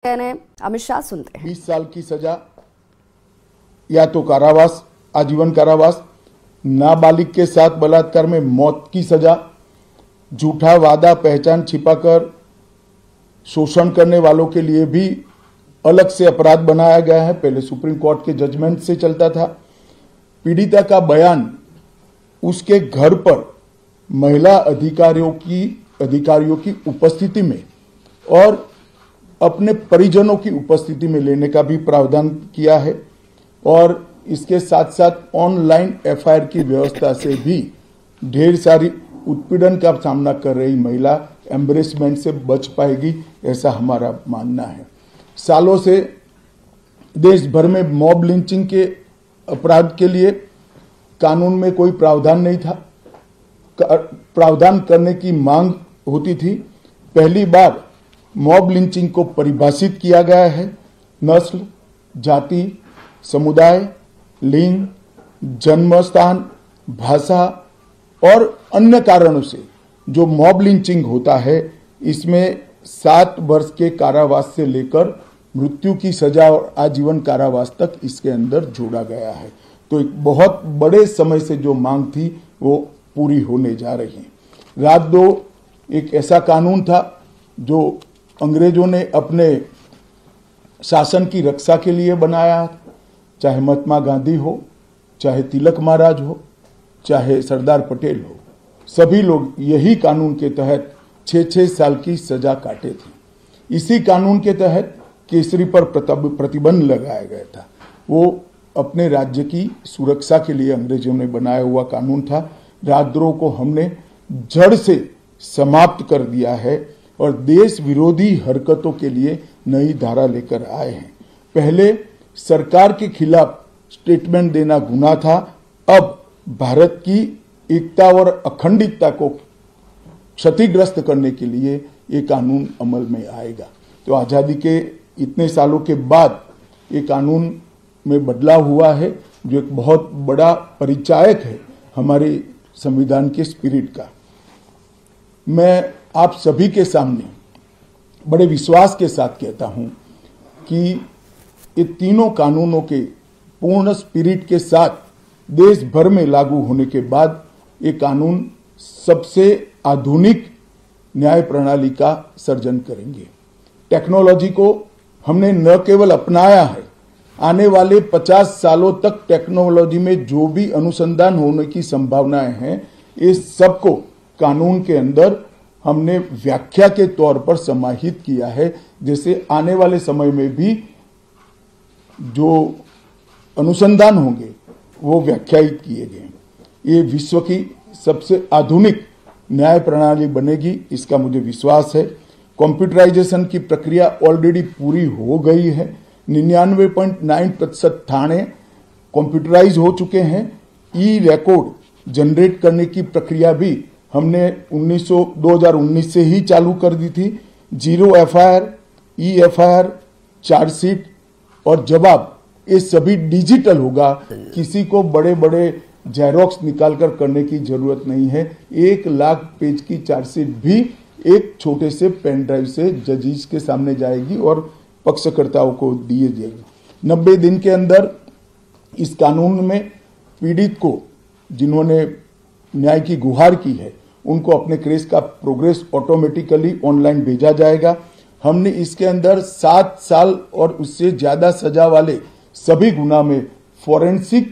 अमित शाह सुनते हैं। 20 साल की सजा या तो कारावास, आजीवन कारावास, नाबालिग के साथ बलात्कार में मौत की सजा, झूठा वादा पहचान छिपाकर शोषण करने वालों के लिए भी अलग से अपराध बनाया गया है। पहले सुप्रीम कोर्ट के जजमेंट से चलता था। पीड़िता का बयान उसके घर पर महिला अधिकारियों की उपस्थिति में और अपने परिजनों की उपस्थिति में लेने का भी प्रावधान किया है और इसके साथ साथ ऑनलाइन एफआईआर की व्यवस्था से भी ढेर सारी उत्पीड़न का सामना कर रही महिला एम्बरेसमेंट से बच पाएगी, ऐसा हमारा मानना है। सालों से देश भर में मॉब लिंचिंग के अपराध के लिए कानून में कोई प्रावधान नहीं था। प्रावधान करने की मांग होती थी। पहली बार मॉब लिंचिंग को परिभाषित किया गया है। नस्ल, जाति, समुदाय, लिंग, जन्म स्थान, भाषा और अन्य कारणों से जो मॉब लिंचिंग होता है, इसमें 7 वर्ष के कारावास से लेकर मृत्यु की सजा और आजीवन कारावास तक इसके अंदर जोड़ा गया है। तो एक बहुत बड़े समय से जो मांग थी वो पूरी होने जा रही है। रात 2 एक ऐसा कानून था जो अंग्रेजों ने अपने शासन की रक्षा के लिए बनाया, चाहे महात्मा गांधी हो, चाहे तिलक महाराज हो, चाहे सरदार पटेल हो, सभी लोग यही कानून के तहत 6-6 साल की सजा काटे थे। इसी कानून के तहत केसरी पर प्रतिबंध लगाया गया था। वो अपने राज्य की सुरक्षा के लिए अंग्रेजों ने बनाया हुआ कानून था। राजद्रोह को हमने जड़ से समाप्त कर दिया है और देश विरोधी हरकतों के लिए नई धारा लेकर आए हैं। पहले सरकार के खिलाफ स्टेटमेंट देना गुनाह था, अब भारत की एकता और अखंडता को क्षतिग्रस्त करने के लिए ये कानून अमल में आएगा। तो आज़ादी के इतने सालों के बाद ये कानून में बदलाव हुआ है, जो एक बहुत बड़ा परिचायक है हमारे संविधान के स्पिरिट का। मैं आप सभी के सामने बड़े विश्वास के साथ कहता हूं कि ये तीनों कानूनों के पूर्ण स्पिरिट के साथ देश भर में लागू होने के बाद ये कानून सबसे आधुनिक न्याय प्रणाली का सर्जन करेंगे। टेक्नोलॉजी को हमने न केवल अपनाया है, आने वाले 50 सालों तक टेक्नोलॉजी में जो भी अनुसंधान होने की संभावनाएं हैं, इस सबको कानून के अंदर हमने व्याख्या के तौर पर समाहित किया है, जैसे आने वाले समय में भी जो अनुसंधान होंगे वो व्याख्यायित किए गए। ये विश्व की सबसे आधुनिक न्याय प्रणाली बनेगी, इसका मुझे विश्वास है। कंप्यूटराइजेशन की प्रक्रिया ऑलरेडी पूरी हो गई है। 99.9% थाने कंप्यूटराइज हो चुके हैं। ई रिकॉर्ड जनरेट करने की प्रक्रिया भी हमने 2019 से ही चालू कर दी थी। 0 एफआईआर, ई एफआईआर, चार्जशीट और जवाब, ये सभी डिजिटल होगा। किसी को बड़े बड़े जेरोक्स निकालकर करने की जरूरत नहीं है। 1 लाख पेज की चार्जशीट भी एक छोटे से पेन ड्राइव से जजेस के सामने जाएगी और पक्षकर्ताओं को दिए जाएगी। 90 दिन के अंदर इस कानून में पीड़ित को, जिन्होंने न्याय की गुहार की है, उनको अपने केस का प्रोग्रेस ऑटोमेटिकली ऑनलाइन भेजा जाएगा। हमने इसके अंदर 7 साल और उससे ज्यादा सजा वाले सभी गुना में फॉरेंसिक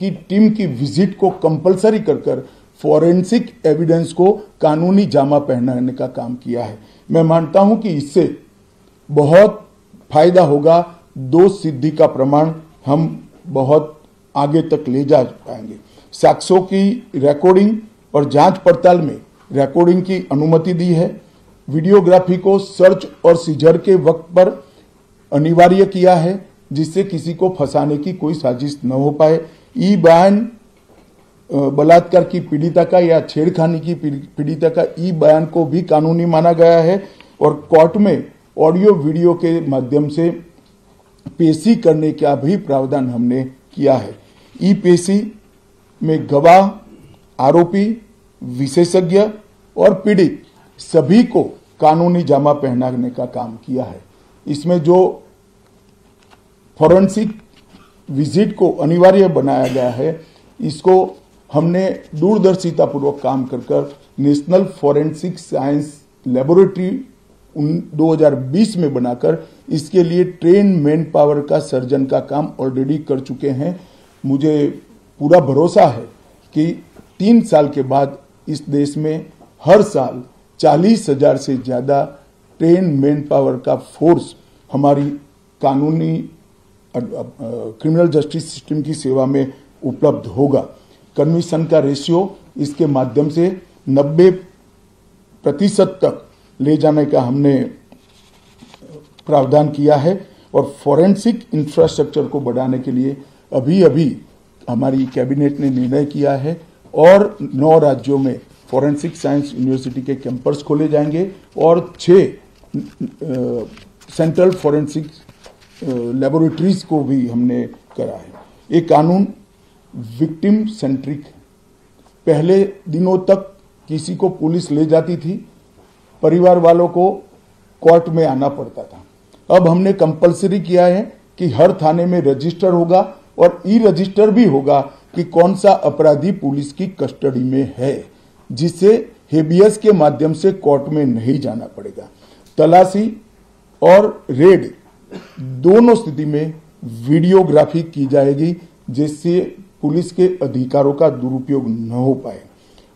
की टीम की विजिट को कंपलसरी कर फॉरेंसिक एविडेंस को कानूनी जामा पहनाने का काम किया है। मैं मानता हूं कि इससे बहुत फायदा होगा। दोष सिद्धि का प्रमाण हम बहुत आगे तक ले जा पाएंगे। साक्ष्यों की रिकॉर्डिंग और जांच पड़ताल में रिकॉर्डिंग की अनुमति दी है। वीडियोग्राफी को सर्च और सीजर के वक्त पर अनिवार्य किया है, जिससे किसी को फंसाने की कोई साजिश न हो पाए। ई बयान बलात्कार की पीड़िता का या छेड़खानी की पीड़िता का ई बयान को भी कानूनी माना गया है और कोर्ट में ऑडियो वीडियो के माध्यम से पेशी करने का भी प्रावधान हमने किया है। ई पेशी में गवाह, आरोपी, विशेषज्ञ और पीड़ित सभी को कानूनी जामा पहनाने का काम किया है। इसमें जो फॉरेंसिक विजिट को अनिवार्य बनाया गया है, इसको हमने दूरदर्शितापूर्वक काम कर नेशनल फॉरेंसिक साइंस लेबोरेटरी 2020 में बनाकर इसके लिए ट्रेन मैन पावर का सर्जन का काम ऑलरेडी कर चुके हैं। मुझे पूरा भरोसा है कि 3 साल के बाद इस देश में हर साल 40,000 से ज़्यादा ट्रेन मैन पावर का फोर्स हमारी कानूनी क्रिमिनल जस्टिस सिस्टम की सेवा में उपलब्ध होगा। कन्विक्शन का रेशियो इसके माध्यम से 90% तक ले जाने का हमने प्रावधान किया है और फॉरेंसिक इंफ्रास्ट्रक्चर को बढ़ाने के लिए अभी हमारी कैबिनेट ने निर्णय किया है और 9 राज्यों में फॉरेंसिक साइंस यूनिवर्सिटी के कैंपस खोले जाएंगे और 6 सेंट्रल फॉरेंसिक लेबोरेटरीज को भी हमने करा है। ये कानून विक्टिम सेंट्रिक है। पहले दिनों तक किसी को पुलिस ले जाती थी, परिवार वालों को कोर्ट में आना पड़ता था। अब हमने कंपलसरी किया है कि हर थाने में रजिस्टर होगा और ई रजिस्टर भी होगा कि कौन सा अपराधी पुलिस की कस्टडी में है, जिससे हेबियस के माध्यम से कोर्ट में नहीं जाना पड़ेगा। तलाशी और रेड दोनों स्थिति में वीडियोग्राफी की जाएगी, जिससे पुलिस के अधिकारों का दुरुपयोग न हो पाए।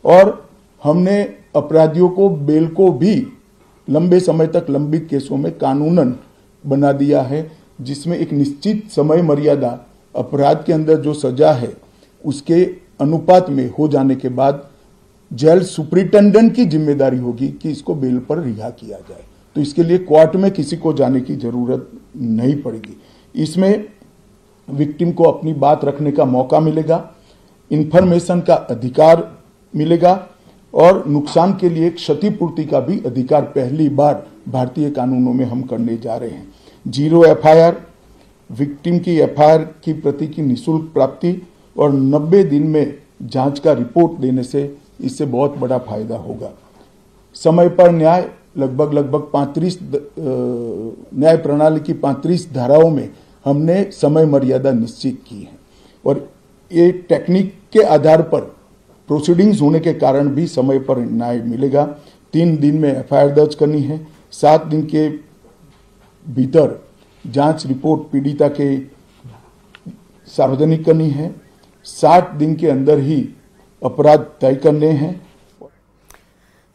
और हमने अपराधियों को बेल को भी लंबे समय तक लंबित केसों में कानूनन बना दिया है, जिसमें एक निश्चित समय मर्यादा अपराध के अंदर जो सजा है उसके अनुपात में हो जाने के बाद जेल सुपरिटेंडेंट की जिम्मेदारी होगी कि इसको बेल पर रिहा किया जाए। तो इसके लिए कोर्ट में किसी को जाने की जरूरत नहीं पड़ेगी। इसमें विक्टिम को अपनी बात रखने का मौका मिलेगा, इंफॉर्मेशन का अधिकार मिलेगा और नुकसान के लिए क्षतिपूर्ति का भी अधिकार पहली बार भारतीय कानूनों में हम करने जा रहे हैं। 0 FIR, विक्टिम की FIR की प्रति की निःशुल्क प्राप्ति और 90 दिन में जांच का रिपोर्ट देने से इससे बहुत बड़ा फायदा होगा। समय पर न्याय लगभग 35 न्याय प्रणाली की 35 धाराओं में हमने समय मर्यादा निश्चित की है और ये टेक्निक के आधार पर प्रोसीडिंग्स होने के कारण भी समय पर न्याय मिलेगा। 3 दिन में FIR दर्ज करनी है, 7 दिन के भीतर जांच रिपोर्ट पीड़िता के सार्वजनिक करनी है, 60 दिन के अंदर ही अपराध तय करने हैं।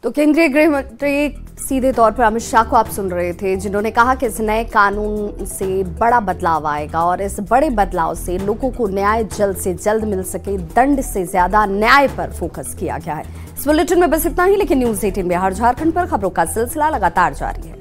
तो केंद्रीय गृह मंत्री सीधे तौर पर अमित शाह को आप सुन रहे थे, जिन्होंने कहा कि इस नए कानून से बड़ा बदलाव आएगा और इस बड़े बदलाव से लोगों को न्याय जल्द से जल्द मिल सके, दंड से ज्यादा न्याय पर फोकस किया गया है। इस बुलेटिन में बस इतना ही, लेकिन न्यूज़ 18 बिहार झारखंड पर खबरों का सिलसिला लगातार जारी है।